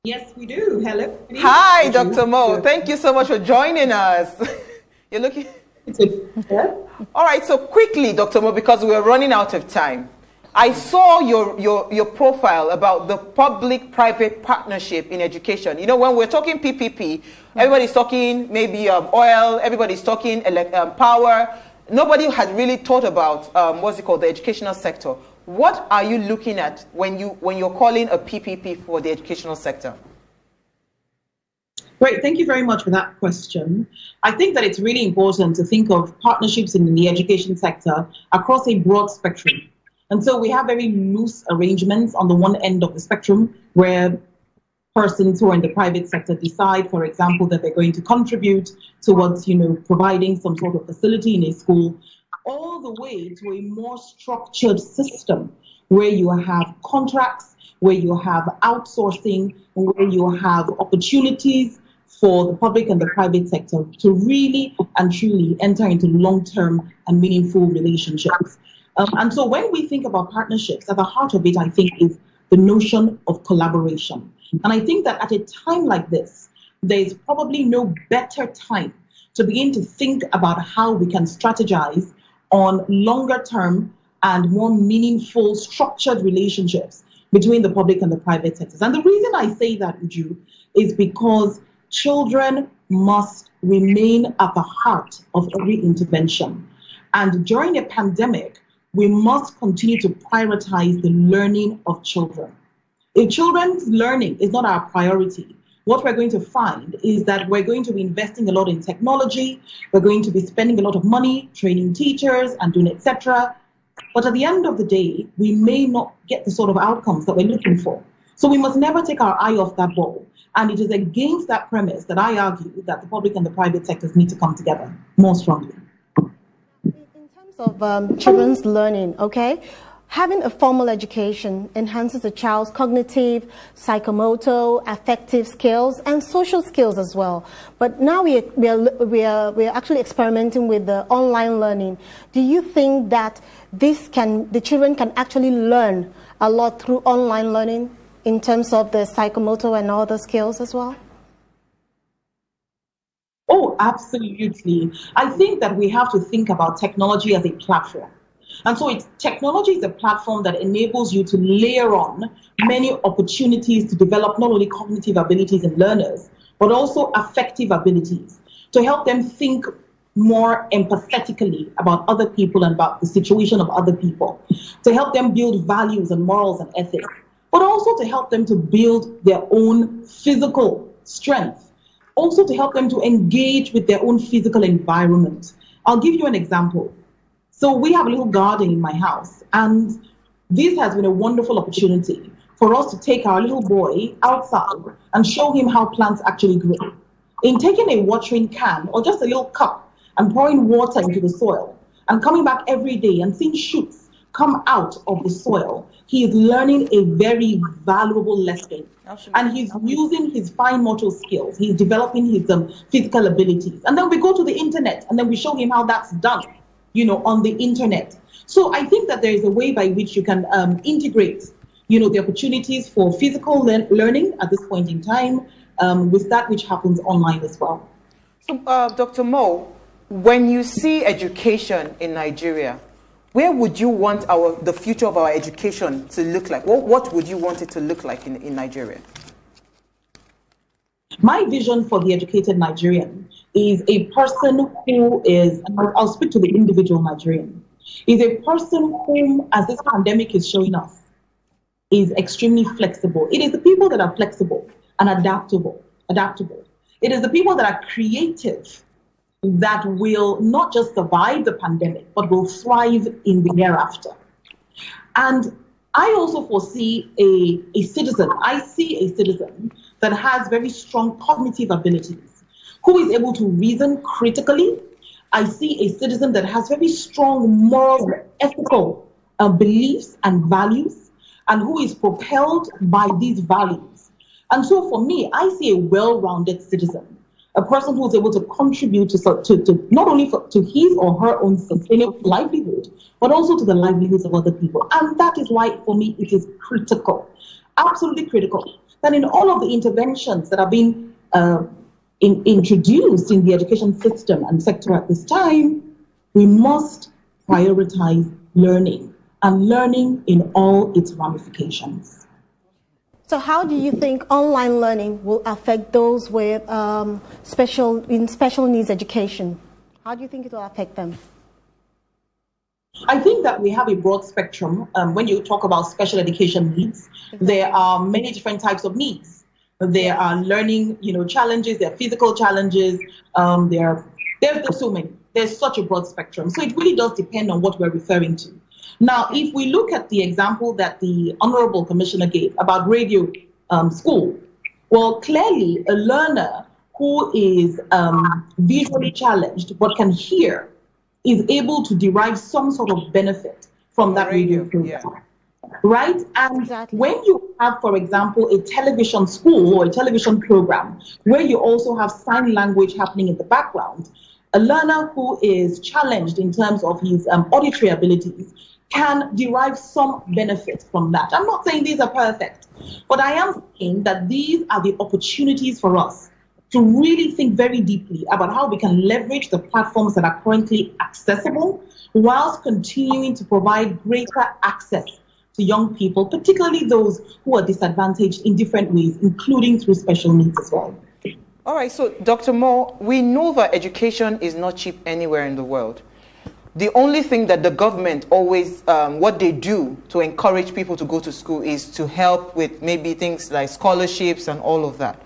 Yes, we do. Hello. Hi, Would Dr. you? Mo. Thank you so much for joining us. You're looking. It's a yeah. All right, so quickly, Dr. Mo, because we're running out of time. I saw your profile about the public-private partnership in education. You know, when we're talking PPP, everybody's talking maybe oil, everybody's talking power. Nobody had really thought about what's it called, the educational sector. What are you looking at when you're calling a PPP for the educational sector? Great. Thank you very much for that question. I think that it's really important to think of partnerships in the education sector across a broad spectrum. And so we have very loose arrangements on the one end of the spectrum where persons who are in the private sector decide, for example, that they're going to contribute towards, providing some sort of facility in a school, all the way to a more structured system where you have contracts, where you have outsourcing, where you have opportunities for the public and the private sector to really and truly enter into long-term and meaningful relationships. And so when we think about partnerships, at the heart of it, I think, is the notion of collaboration. And I think that at a time like this, there's probably no better time to begin to think about how we can strategize on longer term and more meaningful structured relationships between the public and the private sectors. And the reason I say that, Uju, is because children must remain at the heart of every intervention. And during a pandemic, we must continue to prioritize the learning of children. If children's learning is not our priority, what we're going to find is that we're going to be investing a lot in technology, we're going to be spending a lot of money training teachers and doing etc. But at the end of the day, we may not get the sort of outcomes that we're looking for. So we must never take our eye off that ball. And it is against that premise that I argue that the public and the private sectors need to come together more strongly. Of children's learning, okay? Having a formal education enhances a child's cognitive, psychomotor, affective skills, and social skills as well. But now we are actually experimenting with the online learning. Do you think that the children can actually learn a lot through online learning in terms of the psychomotor and other skills as well? Oh, absolutely. I think that we have to think about technology as a platform. And so technology is a platform that enables you to layer on many opportunities to develop not only cognitive abilities in learners, but also affective abilities to help them think more empathetically about other people and about the situation of other people, to help them build values and morals and ethics, but also to help them to build their own physical strength. Also to help them to engage with their own physical environment. I'll give you an example. So we have a little garden in my house, and this has been a wonderful opportunity for us to take our little boy outside and show him how plants actually grow. In taking a watering can or just a little cup and pouring water into the soil and coming back every day and seeing shoots come out of the soil, he is learning a very valuable lesson. And he's using his fine motor skills. He's developing his physical abilities. And then we go to the internet and then we show him how that's done, on the internet. So I think that there is a way by which you can integrate, the opportunities for physical learning at this point in time with that which happens online as well. So, Dr. Mo, when you see education in Nigeria, where would you want the future of our education to look like? What would you want it to look like in Nigeria? My vision for the educated Nigerian is a person who is, and I'll speak to the individual Nigerian, is a person whom, as this pandemic is showing us, is extremely flexible. It is the people that are flexible and adaptable. It is the people that are creative that will not just survive the pandemic, but will thrive in the hereafter. And I also foresee a citizen. I see a citizen that has very strong cognitive abilities, who is able to reason critically. I see a citizen that has very strong moral, ethical beliefs and values, and who is propelled by these values. And so for me, I see a well-rounded citizen, a person who is able to contribute to not only to his or her own sustainable livelihood, but also to the livelihoods of other people. And that is why, for me, it is critical, absolutely critical, that in all of the interventions that are being introduced in the education system and sector at this time, we must prioritize learning, and learning in all its ramifications. So how do you think online learning will affect those with special needs education? How do you think it will affect them? I think that we have a broad spectrum. When you talk about special education needs, there are many different types of needs. There are learning, challenges. There are physical challenges. There's so many. There's such a broad spectrum. So it really does depend on what we're referring to. Now, if we look at the example that the Honorable Commissioner gave about radio school, well, clearly a learner who is visually challenged but can hear is able to derive some sort of benefit from that radio program. Yeah. Right? And when you have, for example, a television school or a television program where you also have sign language happening in the background, a learner who is challenged in terms of his auditory abilities can derive some benefit from that. I'm not saying these are perfect, but I am saying that these are the opportunities for us to really think very deeply about how we can leverage the platforms that are currently accessible whilst continuing to provide greater access to young people, particularly those who are disadvantaged in different ways, including through special needs as well. All right, so Dr. Moore, we know that education is not cheap anywhere in the world. The only thing that the government always, what they do to encourage people to go to school is to help with maybe things like scholarships and all of that.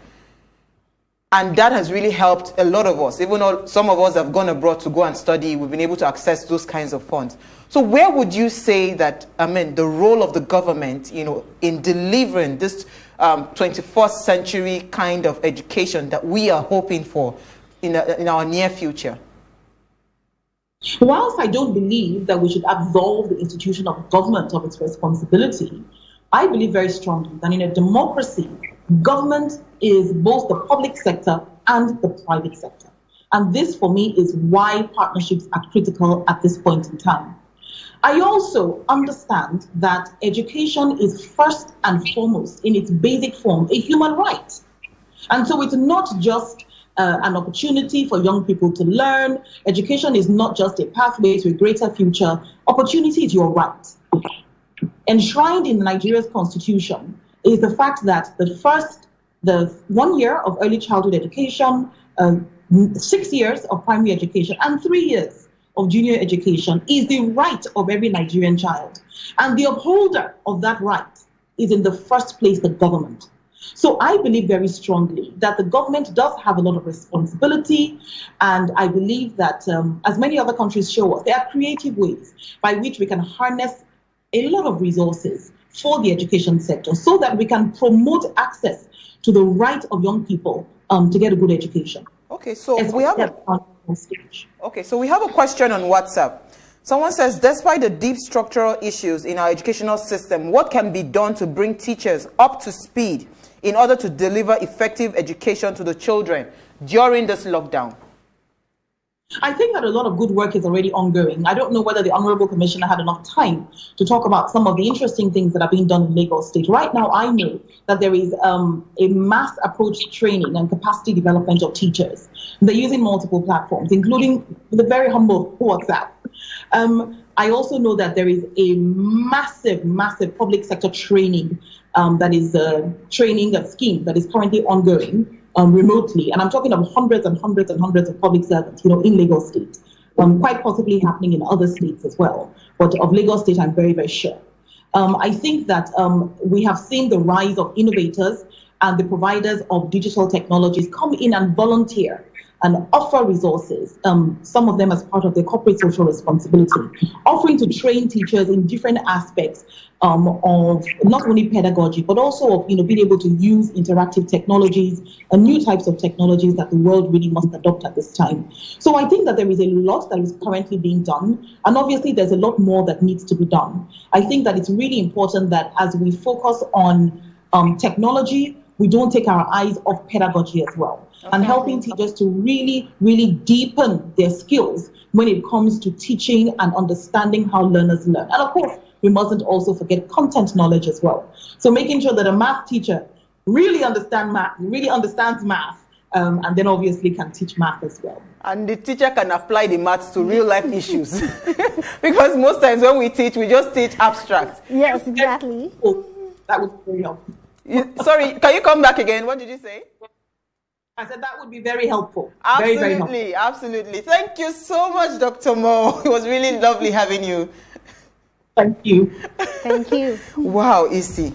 And that has really helped a lot of us. Even though some of us have gone abroad to go and study, we've been able to access those kinds of funds. So where would you say that, the role of the government, in delivering this 21st century kind of education that we are hoping for in our near future? Whilst I don't believe that we should absolve the institution of government of its responsibility, I believe very strongly that in a democracy, government is both the public sector and the private sector. And this, for me, is why partnerships are critical at this point in time. I also understand that education is first and foremost, in its basic form, a human right. And so it's not just an opportunity for young people to learn. Education is not just a pathway to a greater future. Opportunity is your right. Enshrined in Nigeria's constitution is the fact that the 1 year of early childhood education, 6 years of primary education, and 3 years of junior education is the right of every Nigerian child. And the upholder of that right is in the first place the government. So I believe very strongly that the government does have a lot of responsibility, and I believe that as many other countries show us, there are creative ways by which we can harness a lot of resources for the education sector so that we can promote access to the right of young people to get a good education. Okay, so we have a question on WhatsApp. Someone says, despite the deep structural issues in our educational system, what can be done to bring teachers up to speed in order to deliver effective education to the children during this lockdown? I think that a lot of good work is already ongoing. I don't know whether the Honorable Commissioner had enough time to talk about some of the interesting things that are being done in Lagos State. Right now, I know that there is a mass approach training and capacity development of teachers. They're using multiple platforms, including the very humble WhatsApp. I also know that there is a massive public sector training that is a scheme that is currently ongoing remotely. And I'm talking of hundreds and hundreds and hundreds of public servants, in Lagos State, quite possibly happening in other states as well. But of Lagos State, I'm very, very sure. I think that we have seen the rise of innovators and the providers of digital technologies come in and volunteer and offer resources, some of them as part of their corporate social responsibility, offering to train teachers in different aspects of not only pedagogy, but also of being able to use interactive technologies and new types of technologies that the world really must adopt at this time. So I think that there is a lot that is currently being done, and obviously there's a lot more that needs to be done. I think that it's really important that as we focus on technology, we don't take our eyes off pedagogy as well, and helping teachers to really, really deepen their skills when it comes to teaching and understanding how learners learn. And of course, we mustn't also forget content knowledge as well. So making sure that a math teacher really understands math, and then obviously can teach math as well. And the teacher can apply the maths to real life issues. Because most times when we teach, we just teach abstract. Yes, exactly. That would be very helpful. Sorry, can you come back again? What did you say? I said that would be very helpful. Absolutely, very, very helpful. Absolutely. Thank you so much, Dr. Mo. It was really lovely having you. Thank you. Thank you. Wow, Isi.